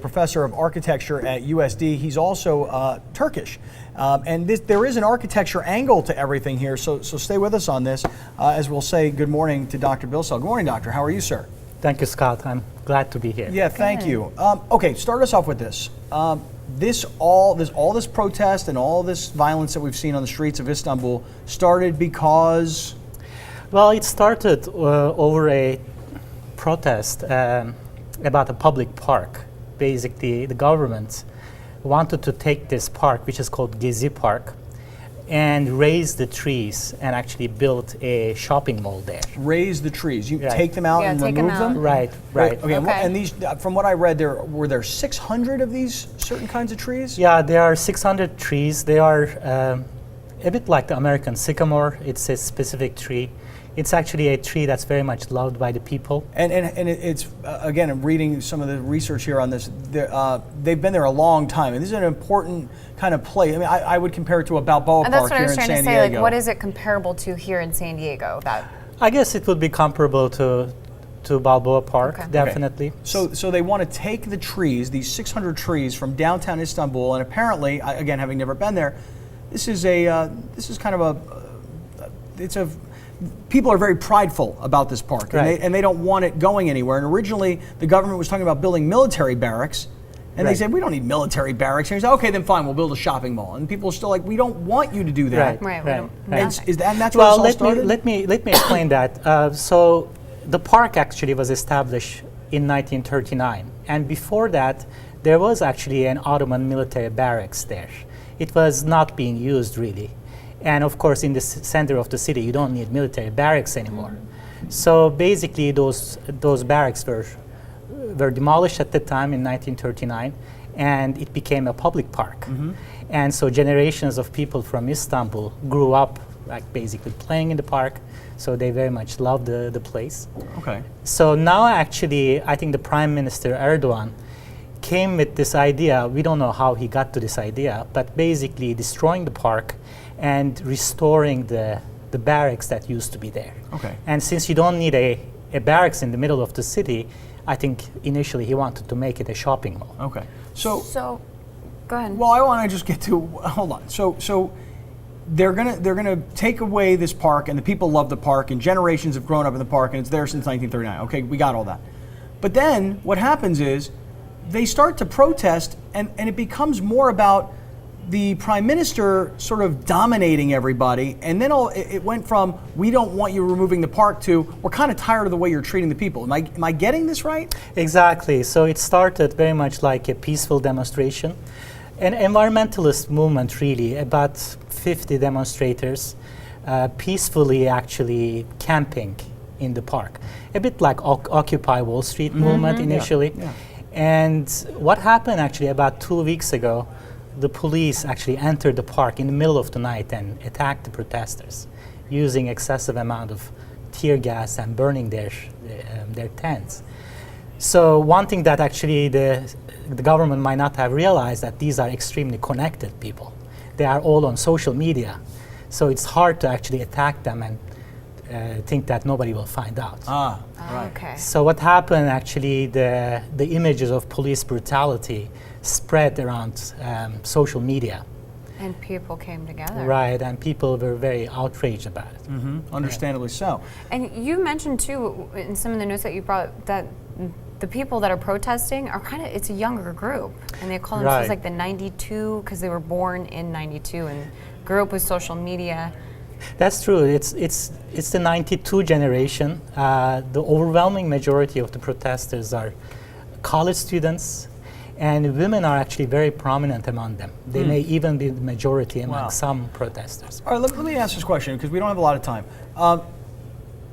Professor of architecture at USD. He's also Turkish. And there is an architecture angle to everything here, so stay with us on this as we'll say good morning to Dr. Bilsel. Good morning, Doctor. How are you, sir? Thank you, Scott. I'm glad to be here. Yeah, thank you. Okay, start us off with this. All this protest and all this violence that we've seen on the streets of Istanbul started because? Well, it started over a protest about a public park. Basically, the government wanted to take this park, which is called Gezi Park, and raise the trees and actually build a shopping mall there. Raise the trees. You Right. take them out and remove them? Right, right. Okay. And these, from what I read, were there 600 of these certain kinds of trees? Yeah, there are 600 trees. They are a bit like the American sycamore. It's a specific tree. It's actually a tree that's very much loved by the people. And it's, again, I'm reading some of the research here on this. They've been there a long time, and this is an important kind of place. I mean, I would compare it to a Balboa Park here in San Diego. That's what I was trying to say. Like, what is it comparable to here in San Diego? I guess it would be comparable to Balboa Park, Okay. definitely. Okay. So they want to take the trees, these 600 trees from downtown Istanbul, and apparently, again, having never been there, this is kind of people are very prideful about this park, Right. and they don't want it going anywhere. And originally, the government was talking about building military barracks, and Right. they said, we don't need military barracks. And he said, okay, then fine, we'll build a shopping mall. And people are still like, we don't want you to do that. Right. And that's where this all started? Let me explain that. So the park actually was established in 1939, and before that, there was actually an Ottoman military barracks there. It was not being used really. And of course, in the center of the city, you don't need military barracks anymore. So basically, those barracks were demolished at the time in 1939, and it became a public park. And so generations of people from Istanbul grew up, like basically playing in the park. So they very much loved the place. Okay. So now, actually, I think the Prime Minister Erdogan came with this idea. We don't know how he got to this idea, but basically destroying the park and restoring the barracks that used to be there. Okay. And since you don't need a barracks in the middle of the city, I think initially he wanted to make it a shopping mall. Okay. So go ahead. well, I want to just get to, hold on. So they're gonna take away this park, and the people love the park, and generations have grown up in the park, and it's there since 1939. Okay, we got all that. But then what happens is they start to protest, and it becomes more about the prime minister sort of dominating everybody, and then it went from we don't want you removing the park to we're kind of tired of the way you're treating the people. Am I getting this right? Exactly. So it started very much like a peaceful demonstration, an environmentalist movement really, about 50 demonstrators peacefully actually camping in the park. A bit like Occupy Wall Street movement initially. Yeah. And what happened actually about 2 weeks ago, the police actually entered the park in the middle of the night and attacked the protesters using excessive amount of tear gas and burning their tents. So one thing that actually the government might not have realized, that these are extremely connected people. They are all on social media. So it's hard to actually attack them and think that nobody will find out. Right. Okay. So what happened actually, the images of police brutality spread around social media. And people came together. Right, and people were very outraged about it. Understandably so. And you mentioned too, in some of the notes that you brought, that the people that are protesting are it's a younger group. And they call themselves Right. like the 92, because they were born in 92 and grew up with social media. That's true. It's the 92 generation. The overwhelming majority of the protesters are college students, and women are actually very prominent among them. They may even be the majority among some protesters. All right, let me ask this question because we don't have a lot of time.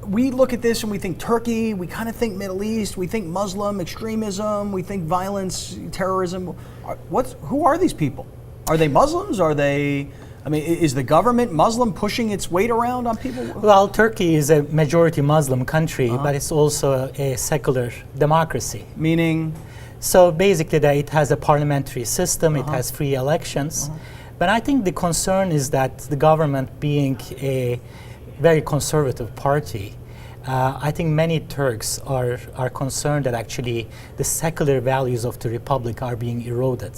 We look at this and we think Turkey, we kind of think Middle East, we think Muslim extremism, we think violence, terrorism. Who are these people? Are they Muslims? Is the government Muslim pushing its weight around on people? Well, Turkey is a majority Muslim country, but it's also a secular democracy. Meaning? So basically that it has a parliamentary system, it has free elections. But I think the concern is that the government, being a very conservative party, I think many Turks are concerned that actually the secular values of the republic are being eroded,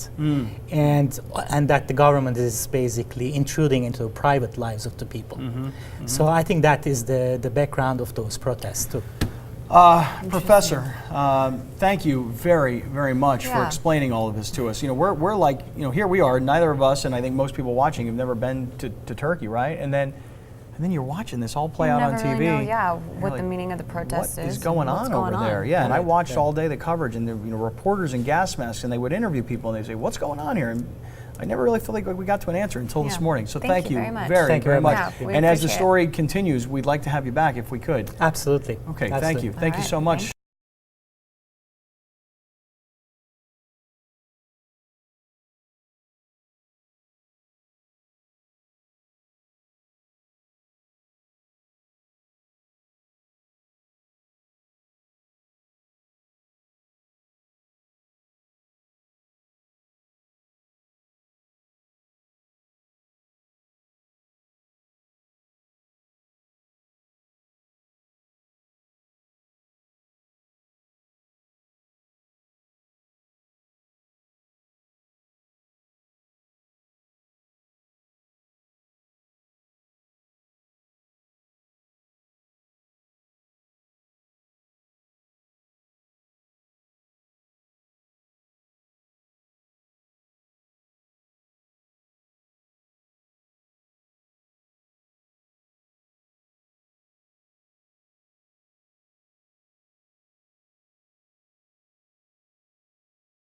and that the government is basically intruding into the private lives of the people. So I think that is the background of those protests too. Professor, thank you very, very much for Yeah. explaining all of this to us. You know, we're like, you know, here we are, neither of us, and I think most people watching have never been to Turkey, right? And then you're watching this all play out on never TV. really know, yeah, You're what like, the meaning of the protest what is. is going what's on going over on. there? Yeah, and I Right, watched yeah. all day the coverage, and the reporters in gas masks, and they would interview people, and they'd say, "What's going on here?" And I never really felt like we got to an answer until this Yeah. morning. So Thank thank you you very much. very, Thank you very very much. much. Yeah, we And as the appreciate it. story continues, we'd like to have you back if we could. Absolutely. Okay, thank Absolutely. you. Thank you right, so much.